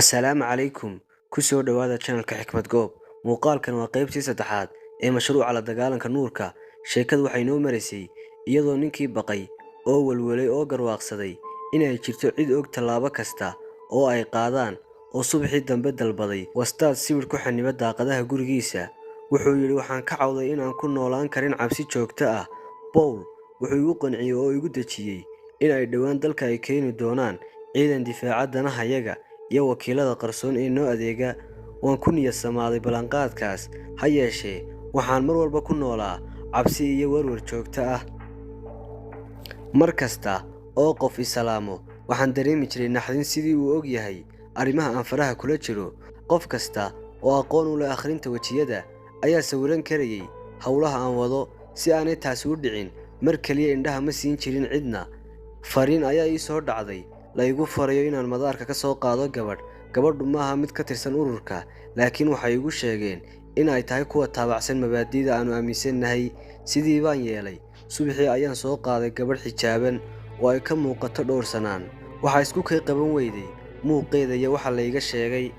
السلام عليكم kusoo dhawaada channelka Xikmad Goob muuqaalkan waa qaybtii saddexaad ee mashruuca la dagaalanka nuurka sheekadu waxay noo mareysay iyadoo ninkii baqay oo walwalay oo garwaaqsaday inay jirto cid og talaabo kasta oo ay qaadaan oo subaxii dambe dalbaday wastaad sawir ku xaniba daaqadaha gurigiisa wuxuu yiri waxaan ka cawday inaan ku noolaan karin cabsi joogto ah Paul wuxuu igu qanciyay oo igu dajiyay in ay dhawaan dalka ay keeni doonaan ciidan difaacadana hayaga iyo wakiilada qarsoon ee noo adeega waan ku niyadsamaaday balanqaadkaas ha yeeshee waxaan mar walba ku noolaa cabsi iyo warwar joogto ah markasta oo qof islaamo waxaan dareemi jiray naxdin sidii uu og yahay arrimaha aan faraha kula jiro qof kasta oo aqoon u leh akhrinta wajiyada ayaa sawiran karayay hawlaha aan wado si aanay taasi u dhicin mar kaliya indhaha ma siin jirin cidna fariin ayaa ii soo dhacday la igu farayo inaan madaarka ka soo qaado gabadhu maaha mid ka tirsan ururka laakiin waxay igu sheegeen in ay tahay kuwa taabacsan mabaadiida aanu aaminsanahay sidii baan yeelay subaxii ayaan soo qaaday gabadh xijaaban oo ay ka muuqato dhowrsanaan waxa isku kay qaban weyday muuqeeda iyo waxa la iga sheegay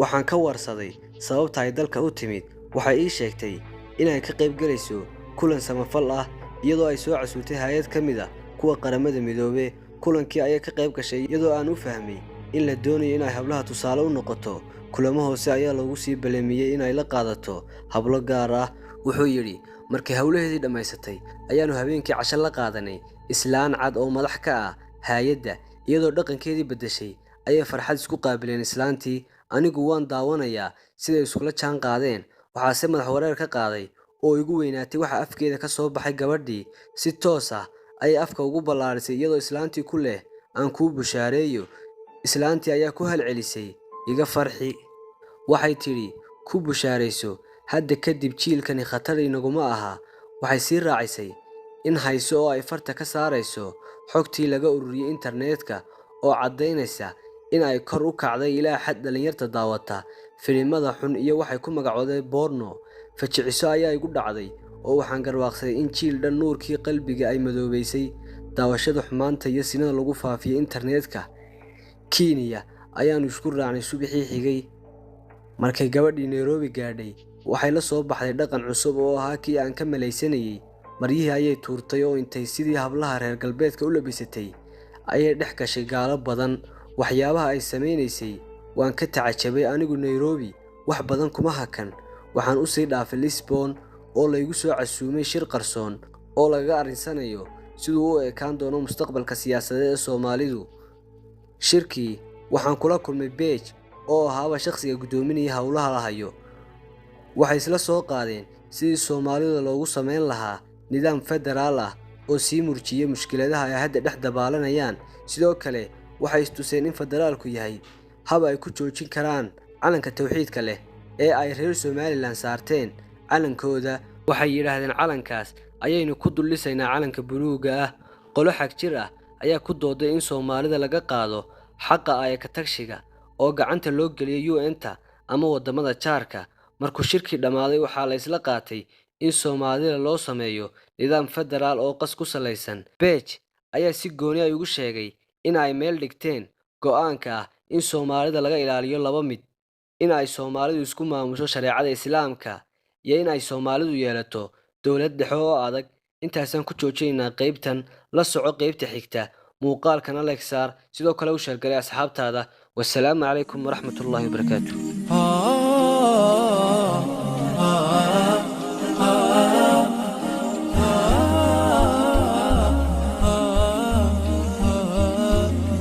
waxaan ka warsaday sababta ay dalka u timid waxay ii sheegtay in ay ka qayb galayso kulan samafal ah iyadoo ay soo casuutay hay'ad ka mid ah kuwa qaramada midoobay kulankii ayaa ka qayb gashay iyadoo aan u fahmay in la doonayo in ay hablaha tusaale u noqoto kulamo hoose ayaa lagu sii baleemiyay in ay la qaadato hablo gaar ah wuxuu yiri markii hawlaheedii dhamaysatay ayaanu habeenkii casho la qaadanay islaan cad oo madax ka ah hay'adda iyadoo dhaqankeedii bedeshay ayay farxad isku qaabileen islaantii anigu waan daawanayaa sida iskula jaan qaadeen waxaase madax wareer ka qaaday oo igu weynaatay waxa afkeeda ka soo baxay gabadhii si toos ah ay afka ugu ballaarisay iyadoo islaantii ku leh aan ku bushaareeyo islaantii ayaa ku halcelisay iga farxi waxay tiri ku bushaareyso hadda kadib jiilkani khatar inaguma aha waxay sii raacisay in hayso oo ay farta ka saarayso xogtii laga ururiyay internetka oo cadeynaysa in ay kor u kacday ilaa xad dhalinyarta daawata filimada xun iyo waxay ku magacooday porno fajiciso ayaa igu dhacday oo waxaan garwaaqsaday in jiil dhan nuurkii qalbiga ay madoobeysay daawashada xumaanta iyo sinada lagu faafiyay internetka Kenya ayaanu isku raacnay subaxii xigay markay gabadhii Nairobi gaadhay waxay la soo baxday dhaqan cusub oo ahaa kii aan ka malaysanayay maryihii ayay tuurtay oo intay sidii hablaha reer galbeedka u labisatay ayay dhex gashay gaalo badan waxyaabaha ay sameynaysay waan ka tacajabay anigu Nairobi wax badan kuma hakan waxaan u sii dhaafay Lisbon oo la igu soo casuumay shir qarsoon oo laga arinsanayo siduu u ekaan doono mustaqbalka siyaasadeed ee Soomaalidu shirkii waxaan kula kulmay Beej oo ahaa shakhsiga gudoominaya hawlaha la hayo waxay isla soo qaadeen sidii Soomaalida loogu sameyn lahaa nidaam federaal ah oo sii murjiyay mushkiladaha ay hadda dhex dabaalanayaan sidoo kale waxay istuseen in federaalku yahay hab ay ku joojin karaan calanka tawxiidka leh ee ay reer Somaliland saarteen calankooda waxay yiraahdeen calankaas ayaynu ku dulisaynaa calanka buluuga ah qolo xag jir ah ayaa ku dooday in Soomaalida laga qaado xaqa ay ka tagshiga oo gacanta loo geliyo UN-ta ama wadamada jaarka markuu shirkii dhamaaday waxaa la isla qaatay in Soomaalida loo sameeyo nidaam federaal oo qas ku salaysan Beej ayaa si gooni ah ugu sheegay in ay meel dhigteen go'aanka ah in Soomaalida laga ilaaliyo laba mid in ay Soomaalidu isku maamusho shariicada Islaamka iyo in ay Soomaalidu yeelato dawlad dhexe oo adag intaasan ku joojinayna qaybtan la soco qaybta xigta muuqaalkana Lexar sidoo kale u sheergalay asxaabtaada wassalaamu calaykum waraxmatullaahi wabarakaatuh